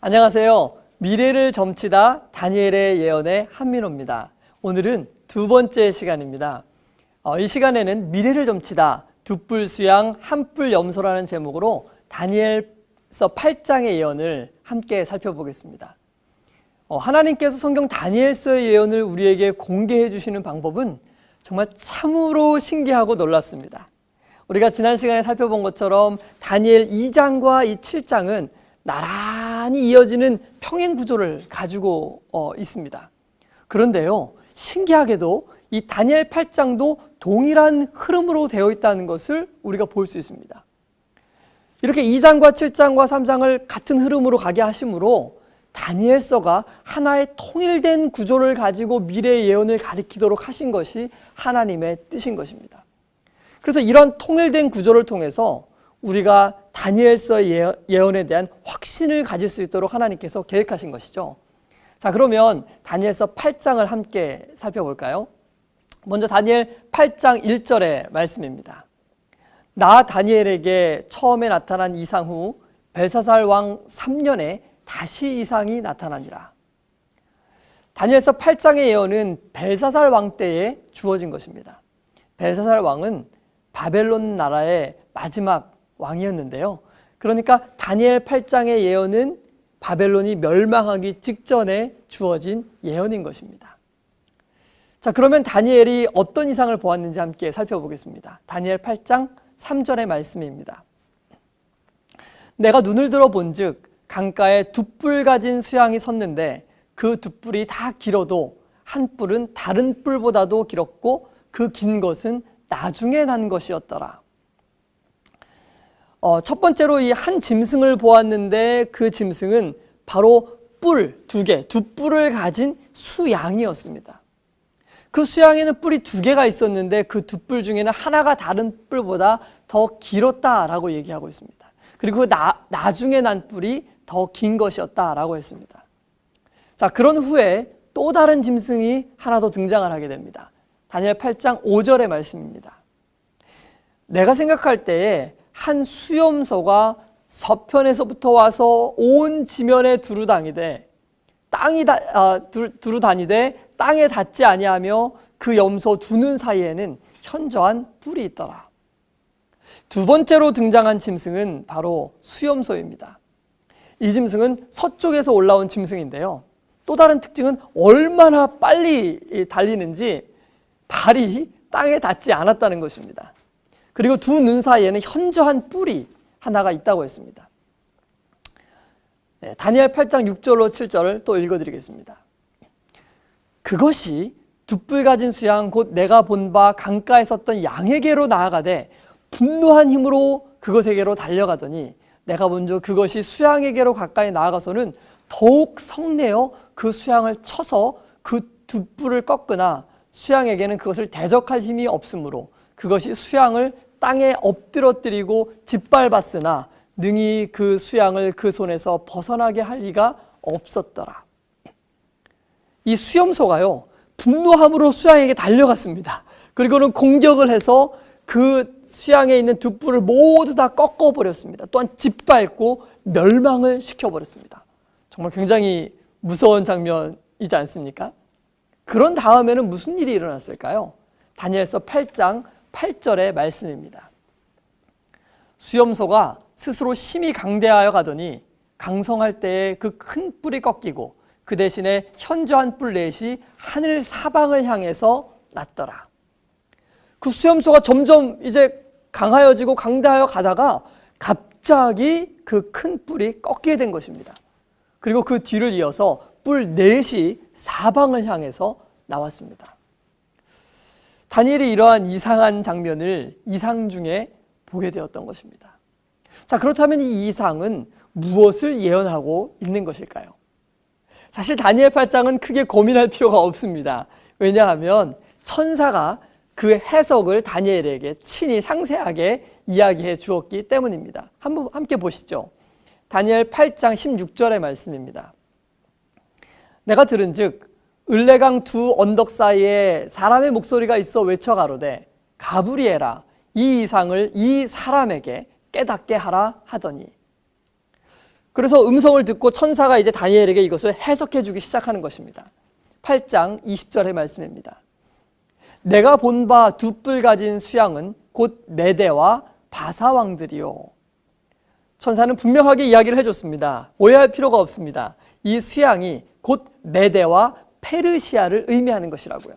안녕하세요. 미래를 점치다 다니엘의 예언의 한민호입니다. 오늘은 두 번째 시간입니다. 이 시간에는 미래를 점치다 두뿔 수양 한뿔 염소라는 제목으로 다니엘서 8장의 예언을 함께 살펴보겠습니다. 하나님께서 성경 다니엘서의 예언을 우리에게 공개해 주시는 방법은 정말 참으로 신기하고 놀랍습니다. 우리가 지난 시간에 살펴본 것처럼 다니엘 2장과 이 7장은 나란히 이어지는 평행 구조를 가지고 있습니다. 그런데요, 신기하게도 이 다니엘 8장도 동일한 흐름으로 되어 있다는 것을 우리가 볼 수 있습니다. 이렇게 2장과 7장과 3장을 같은 흐름으로 가게 하심으로 다니엘서가 하나의 통일된 구조를 가지고 미래의 예언을 가리키도록 하신 것이 하나님의 뜻인 것입니다. 그래서 이런 통일된 구조를 통해서 우리가 다니엘서의 예언에 대한 확신을 가질 수 있도록 하나님께서 계획하신 것이죠. 자, 그러면 다니엘서 8장을 함께 살펴볼까요? 먼저 다니엘 8장 1절의 말씀입니다. 나 다니엘에게 처음에 나타난 이상 후 벨사살 왕 3년에 다시 이상이 나타나니라. 다니엘서 8장의 예언은 벨사살 왕 때에 주어진 것입니다. 벨사살 왕은 바벨론 나라의 마지막 왕이었는데요. 그러니까 다니엘 8장의 예언은 바벨론이 멸망하기 직전에 주어진 예언인 것입니다. 자, 그러면 다니엘이 어떤 이상을 보았는지 함께 살펴보겠습니다. 다니엘 8장 3절의 말씀입니다. 내가 눈을 들어 본즉 강가에 두 뿔 가진 수양이 섰는데 그 두 뿔이 다 길어도 한 뿔은 다른 뿔보다도 길었고 그 긴 것은 나중에 난 것이었더라. 첫 번째로 이 한 짐승을 보았는데 그 짐승은 바로 뿔 두 개, 두 뿔을 가진 수양이었습니다. 그 수양에는 뿔이 두 개가 있었는데 그 두 뿔 중에는 하나가 다른 뿔보다 더 길었다라고 얘기하고 있습니다. 그리고 나중에 난 뿔이 더 긴 것이었다라고 했습니다. 자, 그런 후에 또 다른 짐승이 하나 더 등장을 하게 됩니다. 다니엘 8장 5절의 말씀입니다. 내가 생각할 때에 한 수염소가 서편에서부터 와서 온 지면에 두루다니되 땅에 닿지 아니하며 그 염소 두 눈 사이에는 현저한 뿔이 있더라. 두 번째로 등장한 짐승은 바로 수염소입니다. 이 짐승은 서쪽에서 올라온 짐승인데요. 또 다른 특징은 얼마나 빨리 달리는지 발이 땅에 닿지 않았다는 것입니다. 그리고 두 눈 사이에는 현저한 뿔이 하나가 있다고 했습니다. 다니엘 8장 6절로 7절을 또 읽어드리겠습니다. 그것이 두 뿔 가진 수양 곧 내가 본 바 강가에 섰던 양에게로 나아가되 분노한 힘으로 그것에게로 달려가더니 내가 본즉 그것이 수양에게로 가까이 나아가서는 더욱 성내어 그 수양을 쳐서 그 두 뿔을 꺾으나 수양에게는 그것을 대적할 힘이 없으므로 그것이 수양을 땅에 엎드러뜨리고 짓밟았으나 능히 그 수양을 그 손에서 벗어나게 할 리가 없었더라. 이 수염소가요, 분노함으로 수양에게 달려갔습니다. 그리고는 공격을 해서 그 수양에 있는 두 뿔을 모두 다 꺾어버렸습니다. 또한 짓밟고 멸망을 시켜버렸습니다. 정말 굉장히 무서운 장면이지 않습니까? 그런 다음에는 무슨 일이 일어났을까요? 다니엘서 8장 8절의 말씀입니다. 수염소가 스스로 힘이 강대하여 가더니 강성할 때에 그 큰 뿔이 꺾이고 그 대신에 현저한 뿔 넷이 하늘 사방을 향해서 났더라. 그 수염소가 점점 이제 강하여지고 강대하여 가다가 갑자기 그 큰 뿔이 꺾이게 된 것입니다. 그리고 그 뒤를 이어서 뿔 넷이 사방을 향해서 나왔습니다. 다니엘이 이러한 이상한 장면을 이상 중에 보게 되었던 것입니다. 자, 그렇다면 이 이상은 무엇을 예언하고 있는 것일까요? 사실 다니엘 8장은 크게 고민할 필요가 없습니다. 왜냐하면 천사가 그 해석을 다니엘에게 친히 상세하게 이야기해 주었기 때문입니다. 한번 함께 보시죠. 다니엘 8장 16절의 말씀입니다. 내가 들은즉 을레강 두 언덕 사이에 사람의 목소리가 있어 외쳐가로되 가브리엘아 이 이상을 이 사람에게 깨닫게 하라 하더니 그래서 음성을 듣고 천사가 이제 다니엘에게 이것을 해석해 주기 시작하는 것입니다. 8장 20절의 말씀입니다. 내가 본 바 두 뿔 가진 수양은 곧 메대와 바사 왕들이요. 천사는 분명하게 이야기를 해줬습니다. 오해할 필요가 없습니다. 이 수양이 곧 메대와 페르시아를 의미하는 것이라고요.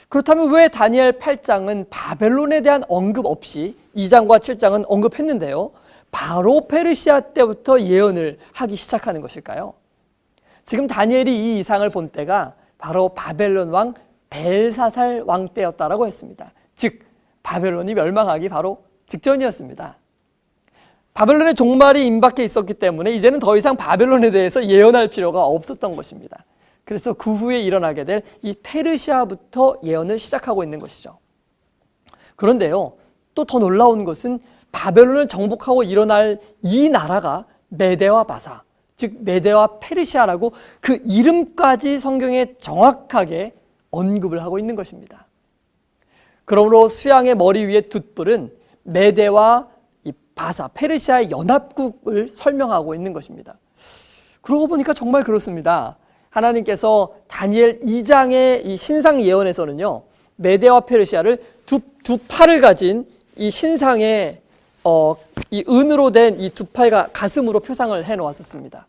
그렇다면 왜 다니엘 8장은 바벨론에 대한 언급 없이 2장과 7장은 언급했는데요, 바로 페르시아 때부터 예언을 하기 시작하는 것일까요? 지금 다니엘이 이 이상을 본 때가 바로 바벨론 왕 벨사살 왕 때였다라고 했습니다. 즉 바벨론이 멸망하기 바로 직전이었습니다. 바벨론의 종말이 임박해 있었기 때문에 이제는 더 이상 바벨론에 대해서 예언할 필요가 없었던 것입니다. 그래서 그 후에 일어나게 될 이 페르시아부터 예언을 시작하고 있는 것이죠. 그런데요, 또 더 놀라운 것은 바벨론을 정복하고 일어날 이 나라가 메대와 바사, 즉 메대와 페르시아라고 그 이름까지 성경에 정확하게 언급을 하고 있는 것입니다. 그러므로 수양의 머리 위에 돛뿔은 메대와 이 바사, 페르시아의 연합국을 설명하고 있는 것입니다. 그러고 보니까 정말 그렇습니다. 하나님께서 다니엘 2장의 이 신상 예언에서는요, 메대와 페르시아를 두 팔을 가진 이 신상의 이 은으로 된 이 두 팔과 가슴으로 표상을 해 놓았었습니다.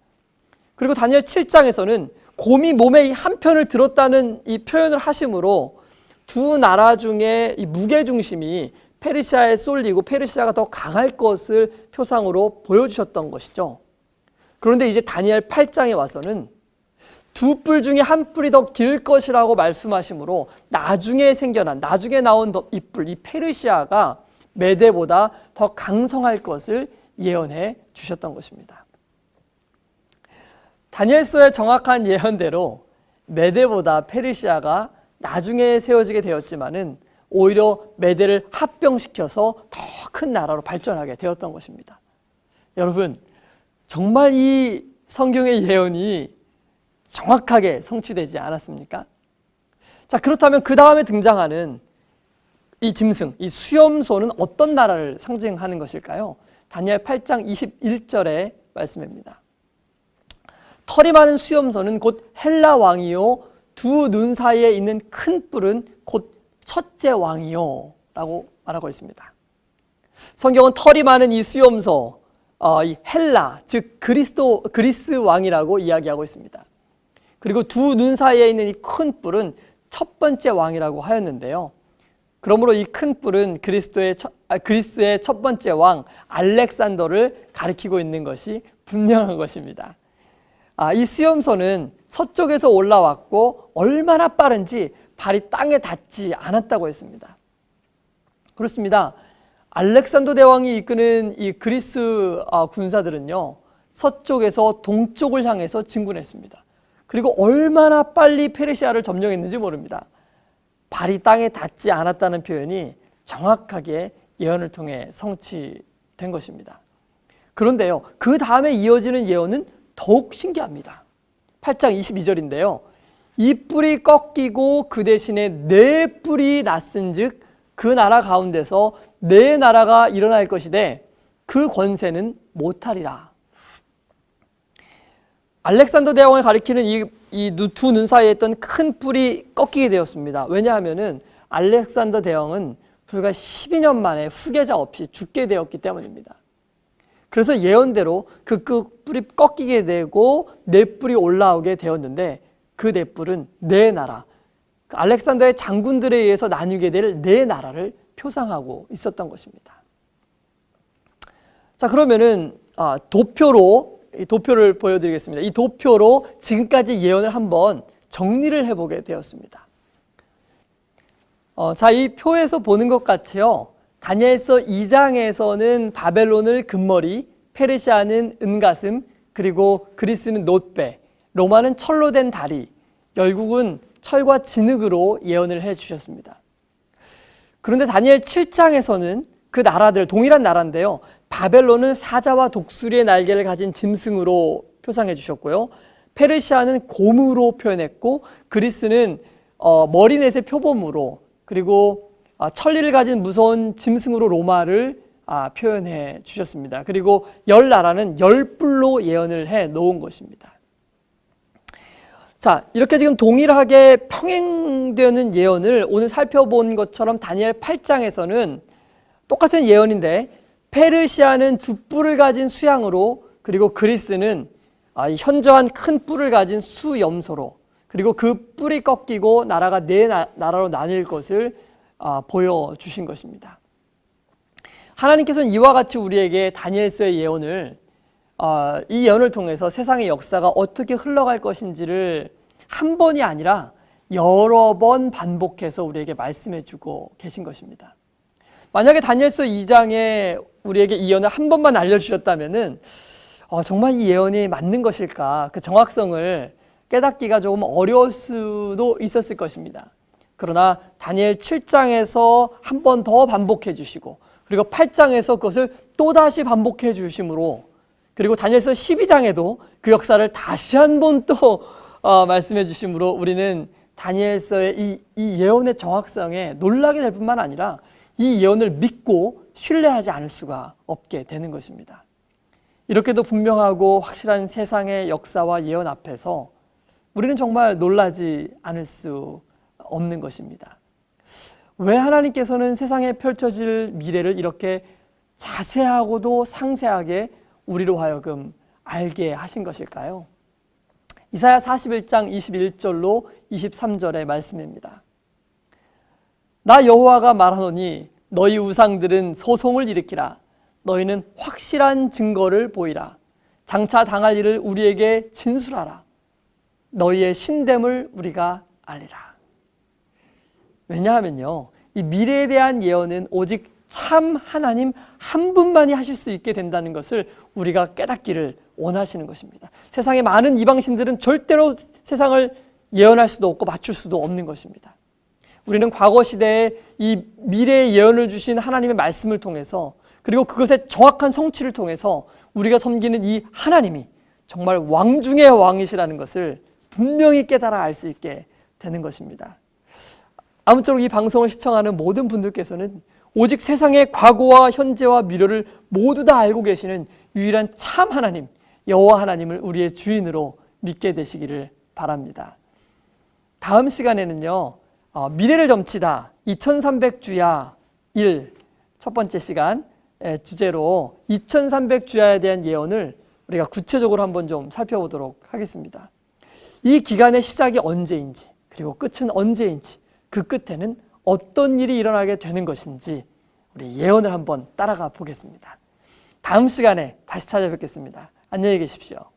그리고 다니엘 7장에서는 곰이 몸의 한 편을 들었다는 이 표현을 하심으로 두 나라 중에 이 무게 중심이 페르시아에 쏠리고 페르시아가 더 강할 것을 표상으로 보여주셨던 것이죠. 그런데 이제 다니엘 8장에 와서는 두 뿔 중에 한 뿔이 더 길 것이라고 말씀하시므로 나중에 나온 이 뿔, 이 페르시아가 메대보다 더 강성할 것을 예언해 주셨던 것입니다. 다니엘서의 정확한 예언대로 메대보다 페르시아가 나중에 세워지게 되었지만은 오히려 메대를 합병시켜서 더 큰 나라로 발전하게 되었던 것입니다. 여러분, 정말 이 성경의 예언이 정확하게 성취되지 않았습니까? 자, 그렇다면 그 다음에 등장하는 이 짐승, 이 수염소는 어떤 나라를 상징하는 것일까요? 다니엘 8장 21절의 말씀입니다. 털이 많은 수염소는 곧 헬라 왕이요, 두 눈 사이에 있는 큰 뿔은 곧 첫째 왕이요 라고 말하고 있습니다. 성경은 털이 많은 이 수염소, 이 헬라, 즉 그리스 왕이라고 이야기하고 있습니다. 그리고 두 눈 사이에 있는 이 큰 뿔은 첫 번째 왕이라고 하였는데요, 그러므로 이 큰 뿔은 그리스의 첫 번째 왕 알렉산더를 가리키고 있는 것이 분명한 것입니다. 이 수염소는 서쪽에서 올라왔고 얼마나 빠른지 발이 땅에 닿지 않았다고 했습니다. 그렇습니다. 알렉산더 대왕이 이끄는 이 그리스 군사들은요, 서쪽에서 동쪽을 향해서 진군했습니다. 그리고 얼마나 빨리 페르시아를 점령했는지 모릅니다. 발이 땅에 닿지 않았다는 표현이 정확하게 예언을 통해 성취된 것입니다. 그런데요, 그 다음에 이어지는 예언은 더욱 신기합니다. 8장 22절인데요. 이 뿔이 꺾이고 그 대신에 네 뿔이 났은즉 그 나라 가운데서 네 나라가 일어날 것이되 그 권세는 못하리라. 알렉산더 대왕을 가리키는 이 두 눈 사이에 있던 큰 뿔이 꺾이게 되었습니다. 왜냐하면은 알렉산더 대왕은 불과 12년 만에 후계자 없이 죽게 되었기 때문입니다. 그래서 예언대로 그 뿔이 꺾이게 되고 네 뿔이 올라오게 되었는데 그 네 뿔은 네 나라, 알렉산더의 장군들에 의해서 나뉘게 될 네 나라를 표상하고 있었던 것입니다. 자, 그러면은 도표를 보여드리겠습니다. 이 도표로 지금까지 예언을 한번 정리를 해보게 되었습니다. 자, 이 표에서 보는 것 같이요, 다니엘서 2장에서는 바벨론을 금머리, 페르시아는 은가슴, 그리고 그리스는 놋배, 로마는 철로 된 다리, 열국은 철과 진흙으로 예언을 해주셨습니다. 그런데 다니엘 7장에서는 그 나라들, 동일한 나라인데요, 바벨론은 사자와 독수리의 날개를 가진 짐승으로 표상해 주셨고요, 페르시아는 곰으로 표현했고, 그리스는 머리넷의 표범으로, 그리고 천리를 가진 무서운 짐승으로 로마를 표현해 주셨습니다. 그리고 10나라는 10뿔로 예언을 해 놓은 것입니다. 자, 이렇게 지금 동일하게 평행되는 예언을 오늘 살펴본 것처럼 다니엘 8장에서는 똑같은 예언인데 페르시아는 두 뿔을 가진 수양으로, 그리고 그리스는 현저한 큰 뿔을 가진 수염소로, 그리고 그 뿔이 꺾이고 나라가 네 나라로 나뉠 것을 보여주신 것입니다. 하나님께서는 이와 같이 우리에게 다니엘서의 예언을 이 예언을 통해서 세상의 역사가 어떻게 흘러갈 것인지를 한 번이 아니라 여러 번 반복해서 우리에게 말씀해 주고 계신 것입니다. 만약에 다니엘서 2장에 우리에게 이 예언을 한 번만 알려주셨다면 정말 이 예언이 맞는 것일까, 그 정확성을 깨닫기가 조금 어려울 수도 있었을 것입니다. 그러나 다니엘 7장에서 한 번 더 반복해 주시고, 그리고 8장에서 그것을 또다시 반복해 주심으로, 그리고 다니엘서 12장에도 그 역사를 다시 한 번 또 말씀해 주심으로 우리는 다니엘서의 이 예언의 정확성에 놀라게 될 뿐만 아니라 이 예언을 믿고 신뢰하지 않을 수가 없게 되는 것입니다. 이렇게도 분명하고 확실한 세상의 역사와 예언 앞에서 우리는 정말 놀라지 않을 수 없는 것입니다. 왜 하나님께서는 세상에 펼쳐질 미래를 이렇게 자세하고도 상세하게 우리로 하여금 알게 하신 것일까요? 이사야 41장 21절로 23절의 말씀입니다. 나 여호와가 말하노니 너희 우상들은 소송을 일으키라. 너희는 확실한 증거를 보이라. 장차 당할 일을 우리에게 진술하라. 너희의 신됨을 우리가 알리라. 왜냐하면요, 이 미래에 대한 예언은 오직 참 하나님 한 분만이 하실 수 있게 된다는 것을 우리가 깨닫기를 원하시는 것입니다. 세상의 많은 이방신들은 절대로 세상을 예언할 수도 없고 맞출 수도 없는 것입니다. 우리는 과거 시대에 이 미래의 예언을 주신 하나님의 말씀을 통해서, 그리고 그것의 정확한 성취를 통해서 우리가 섬기는 이 하나님이 정말 왕 중의 왕이시라는 것을 분명히 깨달아 알 수 있게 되는 것입니다. 아무쪼록 이 방송을 시청하는 모든 분들께서는 오직 세상의 과거와 현재와 미래를 모두 다 알고 계시는 유일한 참 하나님, 여호와 하나님을 우리의 주인으로 믿게 되시기를 바랍니다. 다음 시간에는요, 미래를 점치다 2300주야 1 첫 번째 시간 주제로 2300주야에 대한 예언을 우리가 구체적으로 한번 좀 살펴보도록 하겠습니다. 이 기간의 시작이 언제인지, 그리고 끝은 언제인지, 그 끝에는 어떤 일이 일어나게 되는 것인지 우리 예언을 한번 따라가 보겠습니다. 다음 시간에 다시 찾아뵙겠습니다. 안녕히 계십시오.